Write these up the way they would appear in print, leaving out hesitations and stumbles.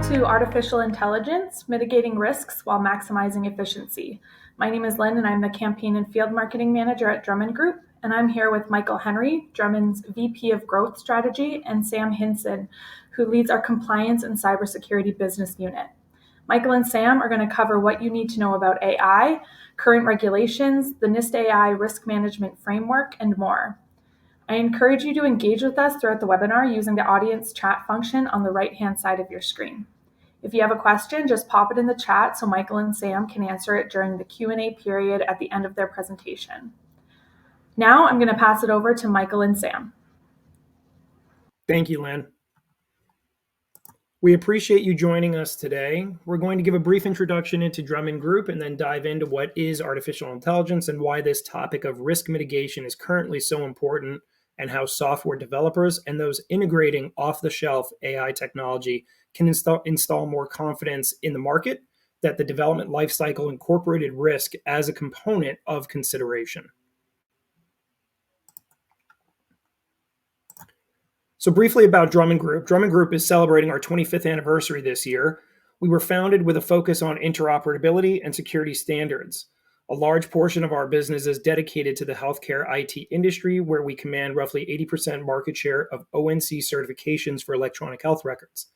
Welcome to Artificial Intelligence, Mitigating Risks While Maximizing Efficiency. My name is Lynn and I'm the Campaign and Field Marketing Manager at Drummond Group, and I'm here with Michael Henry, Drummond's VP of Growth Strategy, and Sam Hinson, who leads our Compliance and Cybersecurity Business Unit. Michael and Sam are going to cover what you need to know about AI, current regulations, the NIST AI Risk Management Framework, and more. I encourage you to engage with us throughout the webinar using the audience chat function on the right-hand side of your screen. If you have a question, just pop it in the chat so Michael and Sam can answer it during the Q&A period at the end of their presentation. Now I'm going to pass it over to Michael and Sam. Thank you, Lynn. We appreciate you joining us today. We're going to give a brief introduction into Drummond Group and then dive into what is artificial intelligence and why this topic of risk mitigation is currently so important, and how software developers and those integrating off-the-shelf AI technology can install more confidence in the market that the development lifecycle incorporated risk as a component of consideration. So briefly about Drummond Group. Drummond Group is celebrating our 25th anniversary this year. We were founded with a focus on interoperability and security standards. A large portion of our business is dedicated to the healthcare IT industry, where we command roughly 80% market share of ONC certifications for electronic health records.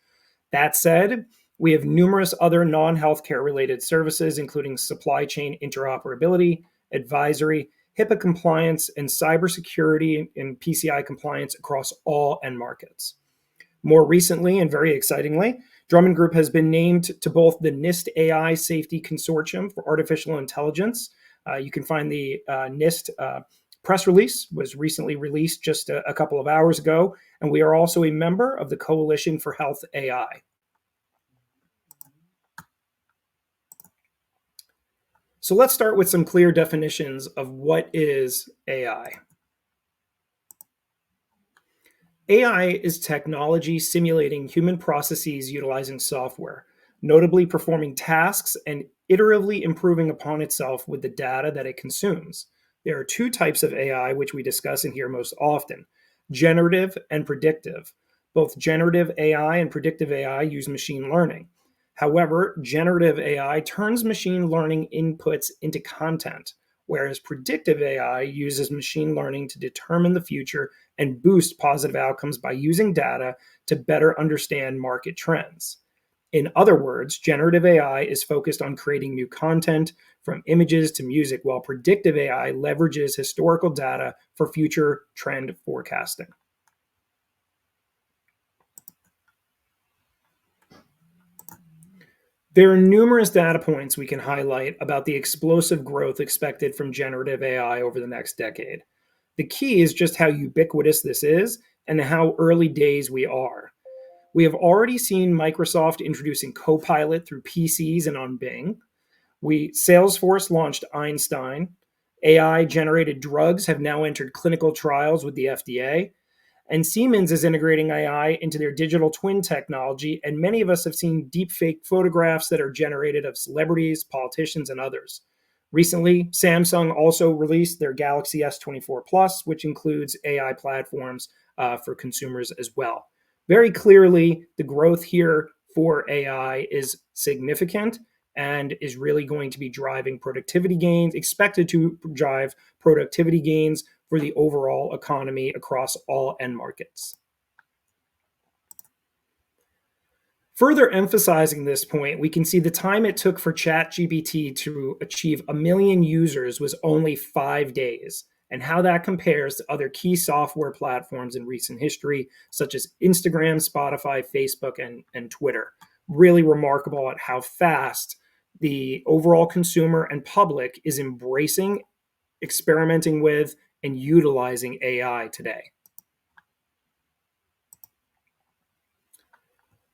That said, we have numerous other non-healthcare related services, including supply chain interoperability, advisory, HIPAA compliance, and cybersecurity and PCI compliance across all end markets. More recently, and very excitingly, Drummond Group has been named to both the NIST AI Safety Consortium for Artificial Intelligence. You can find the NIST press release, was recently released just a couple of hours ago, and we are also a member of the Coalition for Health AI. So let's start with some clear definitions of what is AI. AI is technology simulating human processes utilizing software, notably performing tasks and iteratively improving upon itself with the data that it consumes. There are two types of AI which we discuss in here most often: generative and predictive. Both generative AI and predictive AI use machine learning. However, generative AI turns machine learning inputs into content, whereas predictive AI uses machine learning to determine the future and boost positive outcomes by using data to better understand market trends. In other words, generative AI is focused on creating new content, from images to music, while predictive AI leverages historical data for future trend forecasting. There are numerous data points we can highlight about the explosive growth expected from generative AI over the next decade. The key is just how ubiquitous this is and how early days we are. We have already seen Microsoft introducing Copilot through PCs and on Bing. Salesforce launched Einstein. AI-generated drugs have now entered clinical trials with the FDA. And Siemens is integrating AI into their digital twin technology, and many of us have seen deepfake photographs that are generated of celebrities, politicians, and others. Recently, Samsung also released their Galaxy S24 Plus, which includes AI platforms for consumers as well. Very clearly, the growth here for AI is significant and is really going to be driving productivity gains, expected to drive productivity gains for the overall economy across all end markets. Further emphasizing this point, we can see the time it took for ChatGPT to achieve 1 million users was only 5 days, and how that compares to other key software platforms in recent history, such as Instagram, Spotify, Facebook, and Twitter. Really remarkable at how fast the overall consumer and public is embracing, experimenting with, and utilizing AI today.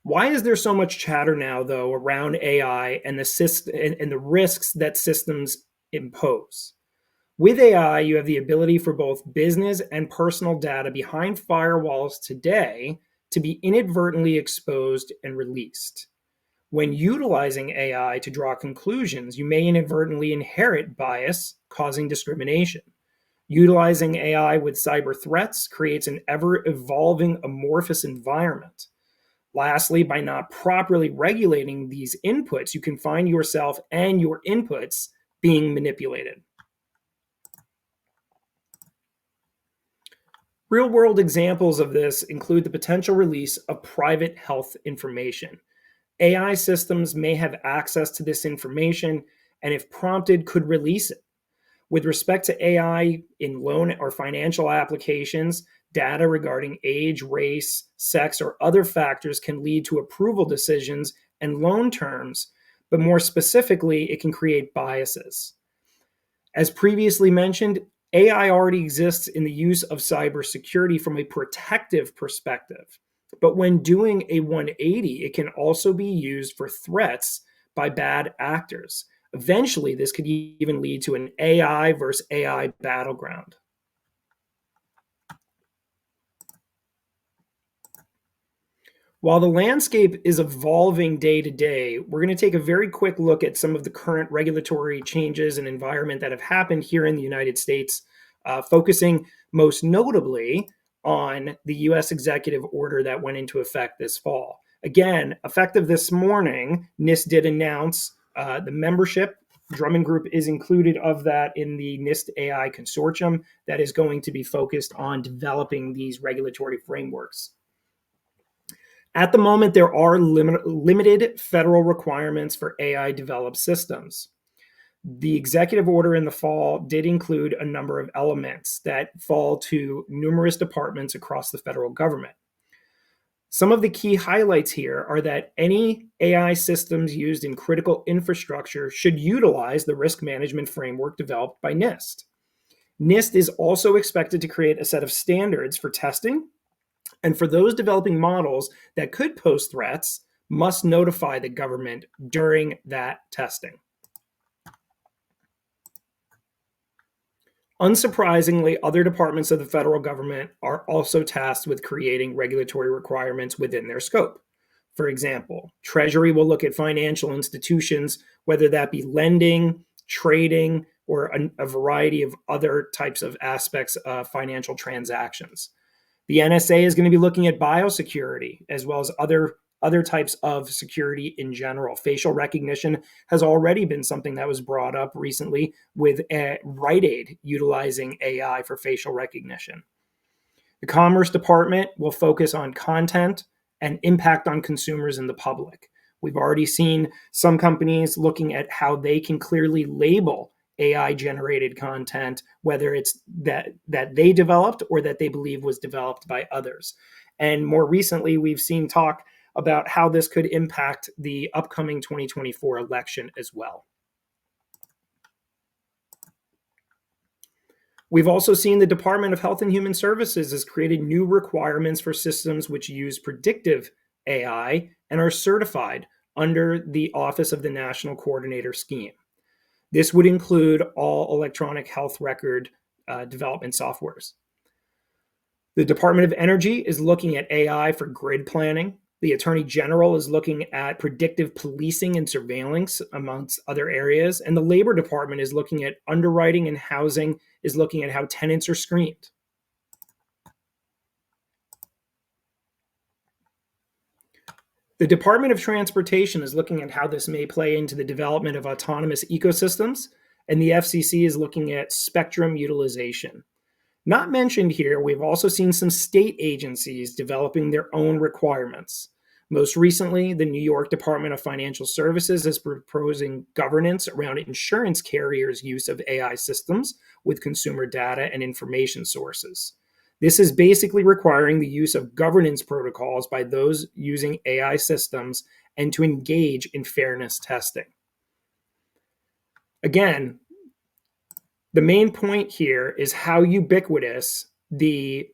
Why is there so much chatter now, though, around AI and the risks that systems impose? With AI, you have the ability for both business and personal data behind firewalls today to be inadvertently exposed and released. When utilizing AI to draw conclusions, you may inadvertently inherit bias, causing discrimination. Utilizing AI with cyber threats creates an ever-evolving amorphous environment. Lastly, by not properly regulating these inputs, you can find yourself and your inputs being manipulated. Real-world examples of this include the potential release of private health information. AI systems may have access to this information, and if prompted, could release it. With respect to AI in loan or financial applications, data regarding age, race, sex, or other factors can lead to approval decisions and loan terms, but more specifically, it can create biases. As previously mentioned, AI already exists in the use of cybersecurity from a protective perspective. But when doing a 180, it can also be used for threats by bad actors. Eventually, this could even lead to an AI versus AI battleground. While the landscape is evolving day to day, we're going to take a very quick look at some of the current regulatory changes and environment that have happened here in the United States, focusing most notably on the US executive order that went into effect this fall. Again, effective this morning, NIST did announce the membership. Drummond Group is included of that in the NIST AI consortium that is going to be focused on developing these regulatory frameworks. At the moment, there are limited federal requirements for AI developed systems. The executive order in the fall did include a number of elements that fall to numerous departments across the federal government. Some of the key highlights here are that any AI systems used in critical infrastructure should utilize the risk management framework developed by NIST. NIST is also expected to create a set of standards for testing, and for those developing models that could pose threats, must notify the government during that testing. Unsurprisingly, other departments of the federal government are also tasked with creating regulatory requirements within their scope. For example, Treasury will look at financial institutions, whether that be lending, trading, or a variety of other types of aspects of financial transactions. The NSA is going to be looking at biosecurity as well as other types of security in general. Facial recognition has already been something that was brought up recently with Rite Aid utilizing AI for facial recognition. The Commerce Department will focus on content and impact on consumers and the public. We've already seen some companies looking at how they can clearly label AI generated content, whether it's that they developed or that they believe was developed by others. And more recently, we've seen talk about how this could impact the upcoming 2024 election as well. We've also seen the Department of Health and Human Services has created new requirements for systems which use predictive AI and are certified under the Office of the National Coordinator Scheme. This would include all electronic health record development softwares. The Department of Energy is looking at AI for grid planning. The Attorney General is looking at predictive policing and surveillance, amongst other areas. And the Labor Department is looking at underwriting, and housing is looking at how tenants are screened. The Department of Transportation is looking at how this may play into the development of autonomous ecosystems, and the FCC is looking at spectrum utilization. Not mentioned here, we've also seen some state agencies developing their own requirements. Most recently, the New York Department of Financial Services is proposing governance around insurance carriers' use of AI systems with consumer data and information sources. This is basically requiring the use of governance protocols by those using AI systems and to engage in fairness testing. Again, the main point here is how ubiquitous the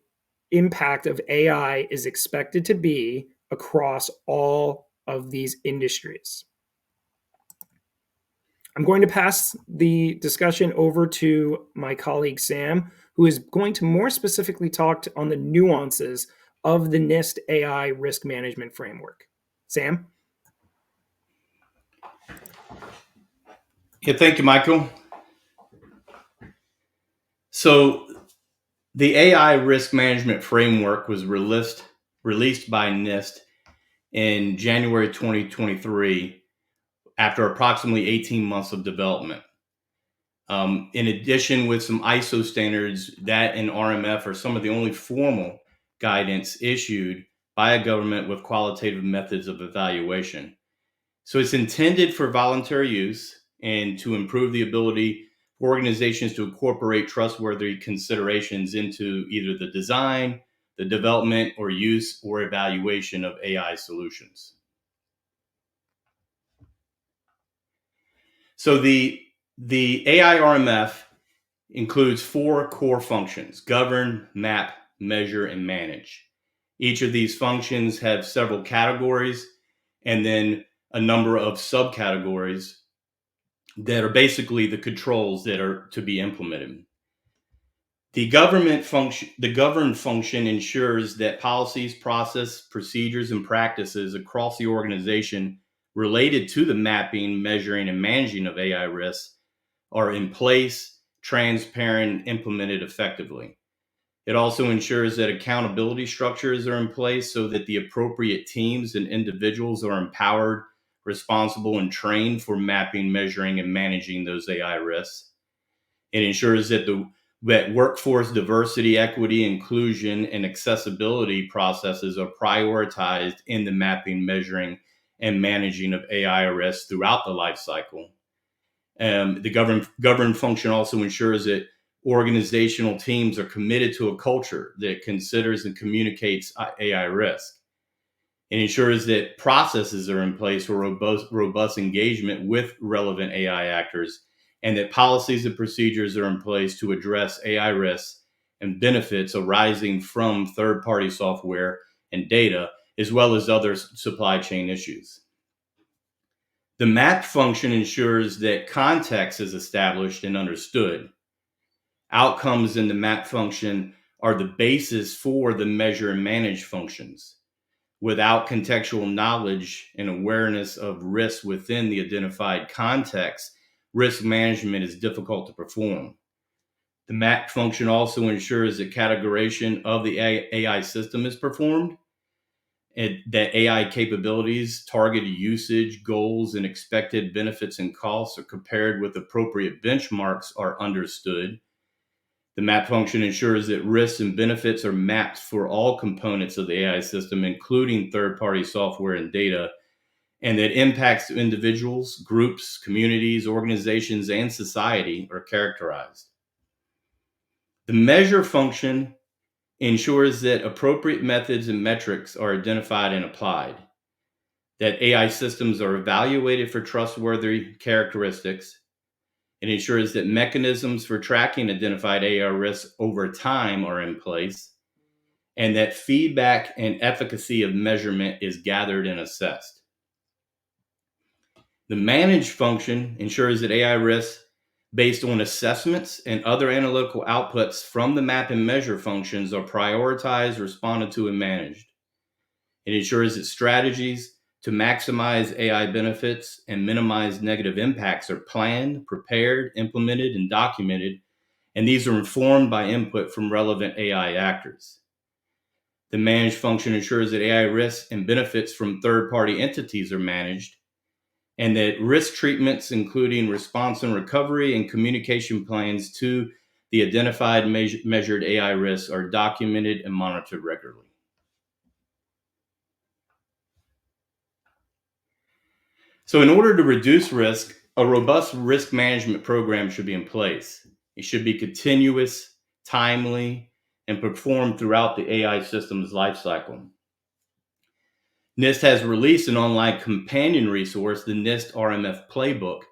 impact of AI is expected to be across all of these industries. I'm going to pass the discussion over to my colleague Sam, who is going to more specifically talk on the nuances of the NIST AI risk management framework. Sam? Yeah, thank you, Michael. So the AI risk management framework was released by NIST in January 2023 after approximately 18 months of development. In addition, with some ISO standards, that and RMF are some of the only formal guidance issued by a government with qualitative methods of evaluation. So it's intended for voluntary use and to improve the ability for organizations to incorporate trustworthy considerations into either the design, the development, or use or evaluation of AI solutions. So the AI RMF includes 4 core functions: govern, map, measure, and manage. Each of these functions have several categories and then a number of subcategories that are basically the controls that are to be implemented. The govern function ensures that policies, process, procedures, and practices across the organization related to the mapping, measuring, and managing of AI risks are in place, transparent, and implemented effectively. It also ensures that accountability structures are in place so that the appropriate teams and individuals are empowered, responsible, and trained for mapping, measuring, and managing those AI risks. It ensures that that workforce diversity, equity, inclusion, and accessibility processes are prioritized in the mapping, measuring, and managing of AI risks throughout the life cycle. The govern function also ensures that organizational teams are committed to a culture that considers and communicates AI risk. It ensures that processes are in place for robust engagement with relevant AI actors, and that policies and procedures are in place to address AI risks and benefits arising from third-party software and data, as well as other supply chain issues. The map function ensures that context is established and understood. Outcomes in the map function are the basis for the measure and manage functions. Without contextual knowledge and awareness of risks within the identified context, risk management is difficult to perform. The map function also ensures that categorization of the AI system is performed, and that AI capabilities, targeted usage, goals, and expected benefits and costs are compared with appropriate benchmarks are understood. The map function ensures that risks and benefits are mapped for all components of the AI system, including third-party software and data, and that impacts to individuals, groups, communities, organizations, and society are characterized. The measure function ensures that appropriate methods and metrics are identified and applied, that AI systems are evaluated for trustworthy characteristics. It ensures that mechanisms for tracking identified AI risks over time are in place, and that feedback and efficacy of measurement is gathered and assessed. The manage function ensures that AI risks based on assessments and other analytical outputs from the map and measure functions are prioritized, responded to, and managed. It ensures that strategies to maximize AI benefits and minimize negative impacts are planned, prepared, implemented, and documented, and these are informed by input from relevant AI actors. The manage function ensures that AI risks and benefits from third-party entities are managed, and that risk treatments, including response and recovery and communication plans to the identified measured AI risks, are documented and monitored regularly. So in order to reduce risk, a robust risk management program should be in place. It should be continuous, timely, and performed throughout the AI system's lifecycle. NIST has released an online companion resource, the NIST RMF Playbook,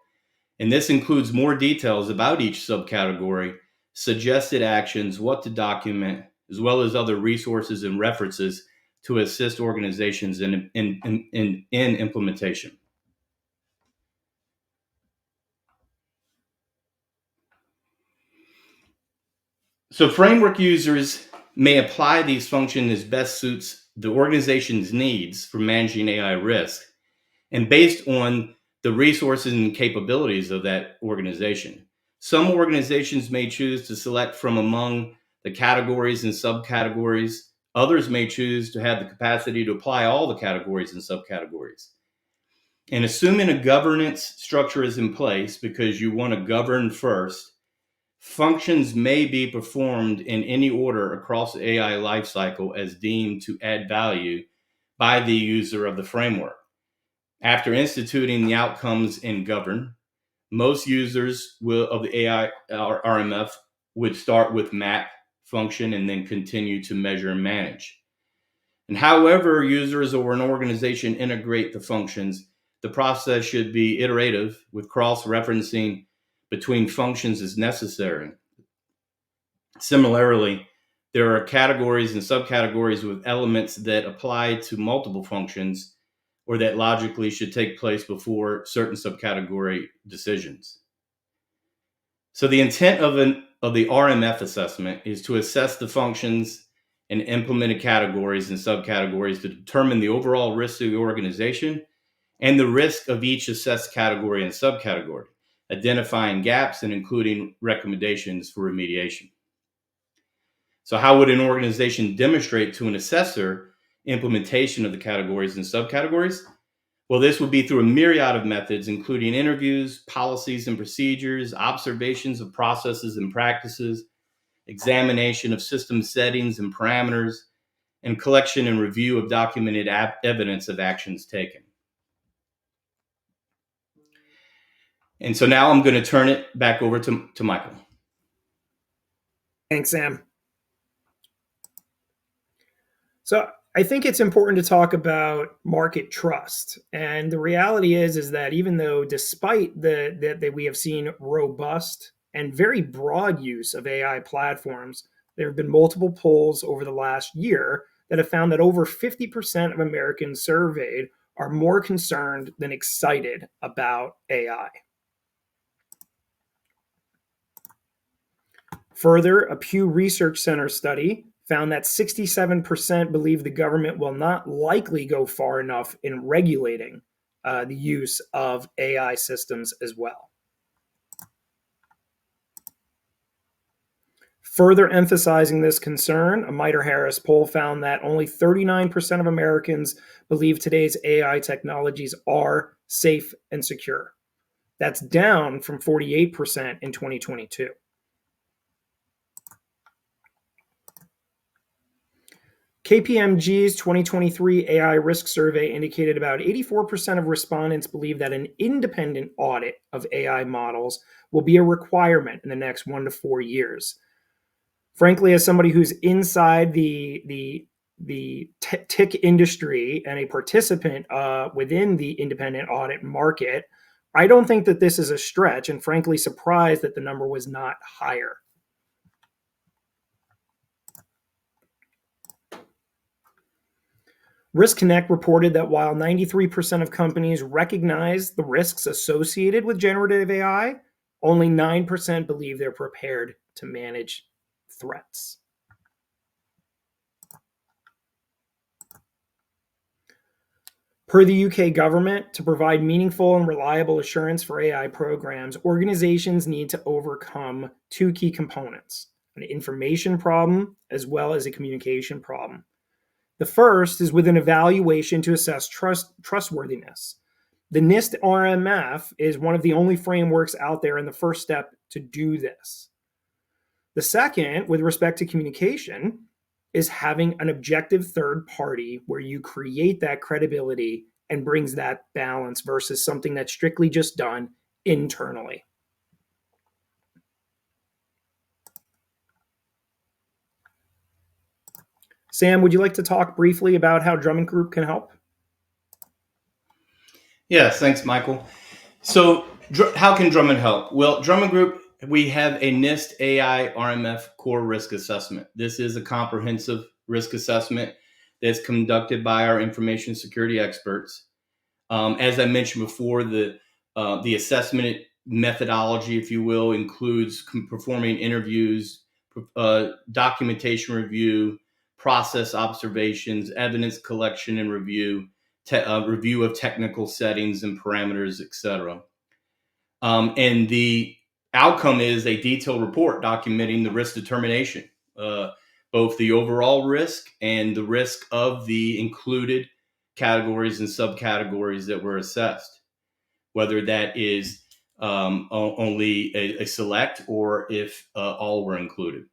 and this includes more details about each subcategory, suggested actions, what to document, as well as other resources and references to assist organizations in implementation. So framework users may apply these functions as best suits the organization's needs for managing AI risk and based on the resources and capabilities of that organization. Some organizations may choose to select from among the categories and subcategories Others may choose to have the capacity to apply all the categories and subcategories. And assuming a governance structure is in place because you want to govern first, functions may be performed in any order across the AI lifecycle as deemed to add value by the user of the framework. After instituting the outcomes and govern, most users of the AI RMF would start with map function and then continue to measure and manage. And however users or an organization integrate the functions, the process should be iterative with cross-referencing between functions as necessary. Similarly, there are categories and subcategories with elements that apply to multiple functions or that logically should take place before certain subcategory decisions. So the intent of the RMF assessment is to assess the functions and implemented categories and subcategories to determine the overall risk to the organization and the risk of each assessed category and subcategory, identifying gaps and including recommendations for remediation. So how would an organization demonstrate to an assessor implementation of the categories and subcategories? Well, this would be through a myriad of methods, including interviews, policies and procedures, observations of processes and practices, examination of system settings and parameters, and collection and review of documented evidence of actions taken. And so now I'm going to turn it back over to Michael. Thanks, Sam. So I think it's important to talk about market trust. And the reality is that even though despite that we have seen robust and very broad use of AI platforms, there have been multiple polls over the last year that have found that over 50% of Americans surveyed are more concerned than excited about AI. Further, a Pew Research Center study found that 67% believe the government will not likely go far enough in regulating the use of AI systems as well. Further emphasizing this concern, a MITRE-Harris poll found that only 39% of Americans believe today's AI technologies are safe and secure. That's down from 48% in 2022. KPMG's 2023 AI risk survey indicated about 84% of respondents believe that an independent audit of AI models will be a requirement in the next 1 to 4 years. Frankly, as somebody who's inside the tech industry and a participant within the independent audit market, I don't think that this is a stretch, and frankly surprised that the number was not higher. Risk Connect reported that while 93% of companies recognize the risks associated with generative AI, only 9% believe they're prepared to manage threats. Per the UK government, to provide meaningful and reliable assurance for AI programs, organizations need to overcome 2 key components: an information problem as well as a communication problem. The first is with an evaluation to assess trustworthiness. The NIST RMF is one of the only frameworks out there and the first step to do this. The second, with respect to communication, is having an objective third party where you create that credibility and brings that balance versus something that's strictly just done internally. Sam, would you like to talk briefly about how Drummond Group can help? Yes, thanks, Michael. So how can Drummond help? Well, Drummond Group, we have a NIST AI RMF core risk assessment. This is a comprehensive risk assessment that's conducted by our information security experts. As I mentioned before, the assessment methodology, if you will, includes performing interviews, documentation review, process observations, evidence collection and review, review of technical settings and parameters, etc. And the outcome is a detailed report documenting the risk determination, both the overall risk and the risk of the included categories and subcategories that were assessed, whether that is only a select or if all were included.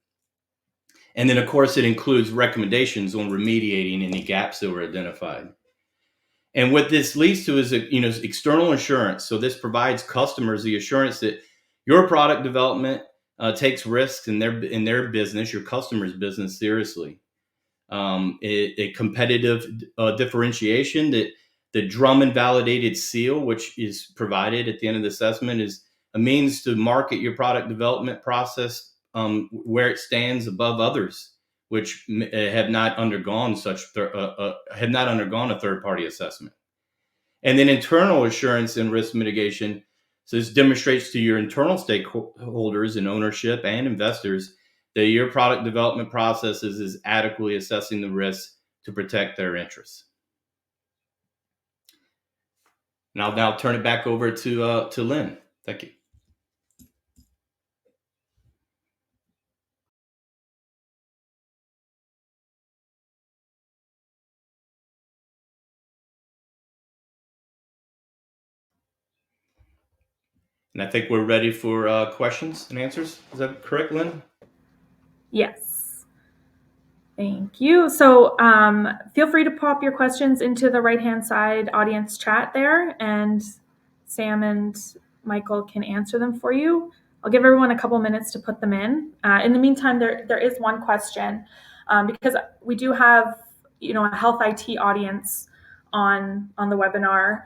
And then, of course, it includes recommendations on remediating any gaps that were identified. And what this leads to is, external assurance. So this provides customers the assurance that your product development takes risks in their business, your customer's business, seriously. A competitive differentiation that the Drummond validated seal, which is provided at the end of the assessment, is a means to market your product development process where it stands above others, which have not undergone a third-party assessment. And then internal assurance and risk mitigation. So this demonstrates to your internal stakeholders and ownership and investors that your product development processes is adequately assessing the risks to protect their interests. And I'll now turn it back over to Lynn. Thank you. And I think we're ready for questions and answers. Is that correct, Lynn? Yes. Thank you. So feel free to pop your questions into the right-hand side audience chat there, and Sam and Michael can answer them for you. I'll give everyone a couple minutes to put them in. In the meantime, there is one question because we do have a health IT audience on the webinar,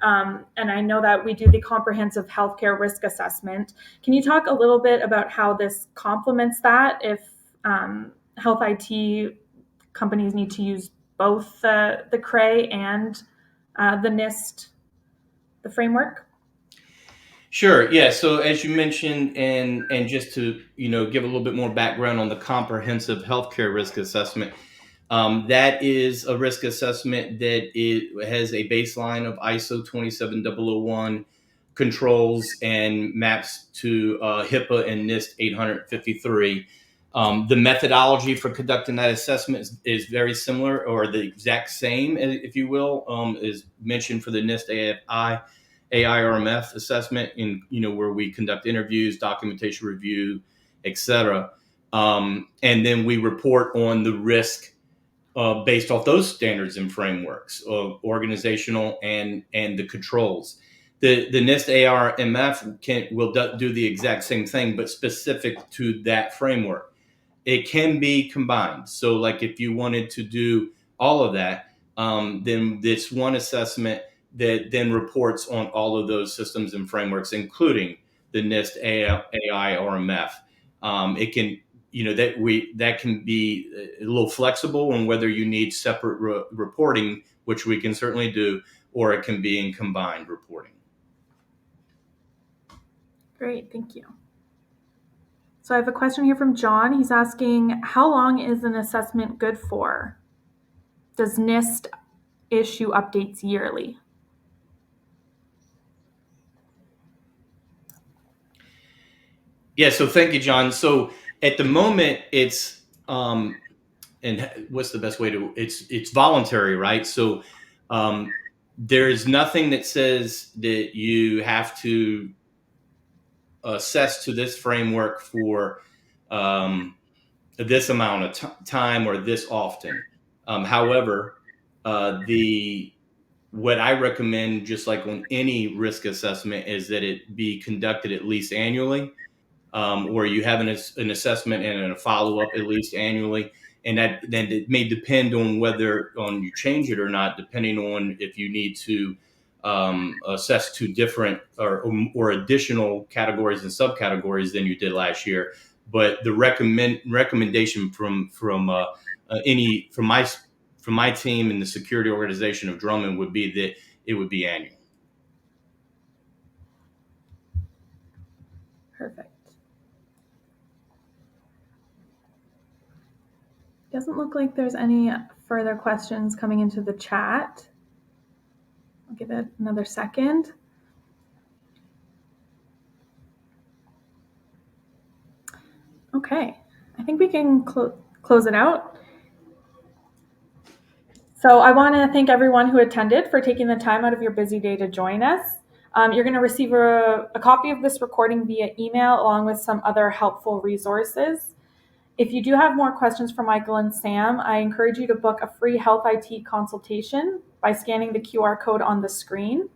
and I know that we do the comprehensive healthcare risk assessment. Can you talk a little bit about how this complements that if health IT companies need to use both the CRAE and the NIST, the framework? Sure. Yeah. So as you mentioned, and just to give a little bit more background on the comprehensive healthcare risk assessment, that is a risk assessment that has a baseline of ISO 27001 controls and maps to HIPAA and NIST 853. The methodology for conducting that assessment is very similar, or the exact same, if you will, is mentioned for the NIST AI RMF assessment, where we conduct interviews, documentation review, etc. And then we report on the risk based off those standards and frameworks, organizational and the controls. The NIST ARMF will do the exact same thing, but specific to that framework. It can be combined. So like if you wanted to do all of that, then this one assessment that then reports on all of those systems and frameworks, including the NIST AI RMF. It can, that can be a little flexible on whether you need separate reporting, which we can certainly do, or it can be in combined reporting. Great, thank you. So I have a question here from John. He's asking, how long is an assessment good for? Does NIST issue updates yearly? Yeah, so thank you, John. So at the moment, it's and what's the best way to? It's voluntary, right? So there's nothing that says that you have to assess to this framework for this amount of time or this often. However, what I recommend, just like on any risk assessment, is that it be conducted at least annually, where you have an assessment and a follow-up at least annually. And that then it may depend on whether you change it or not, depending on if you need to assess two different or additional categories and subcategories than you did last year. But the recommendation from my team and the security organization of Drummond would be that it would be annual. Perfect. Doesn't look like there's any further questions coming into the chat. I'll give it another second. Okay, I think we can close it out. So I want to thank everyone who attended for taking the time out of your busy day to join us. You're going to receive a copy of this recording via email along with some other helpful resources. If you do have more questions for Michael and Sam, I encourage you to book a free health IT consultation by scanning the QR code on the screen.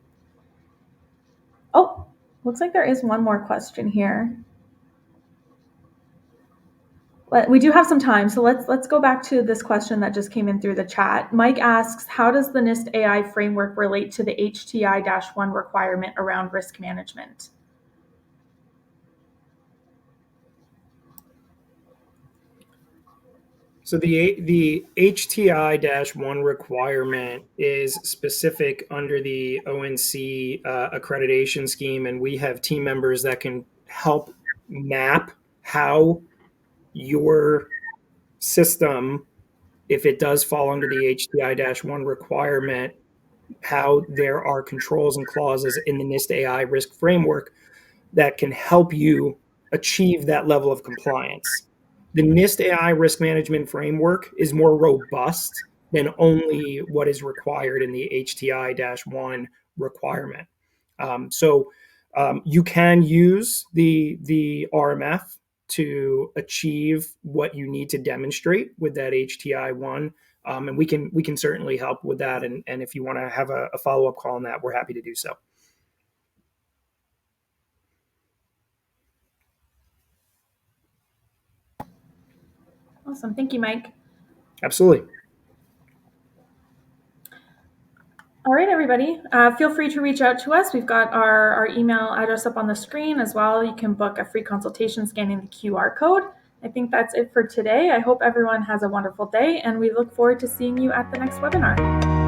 Oh, looks like there is one more question here. We do have some time, so let's go back to this question that just came in through the chat. Mike asks, how does the NIST AI framework relate to the HTI-1 requirement around risk management? So the HTI-1 requirement is specific under the ONC accreditation scheme, and we have team members that can help map how your system, if it does fall under the HTI-1 requirement, how there are controls and clauses in the NIST AI risk framework that can help you achieve that level of compliance. The NIST AI risk management framework is more robust than only what is required in the HTI-1 requirement. You can use the RMF to achieve what you need to demonstrate with that HTI-1. And we can certainly help with that. And if you want to have a follow-up call on that, we're happy to do so. Awesome. Thank you, Mike. Absolutely. All right, everybody. Feel free to reach out to us. We've got our email address up on the screen as well. You can book a free consultation scanning the QR code. I think that's it for today. I hope everyone has a wonderful day, and we look forward to seeing you at the next webinar.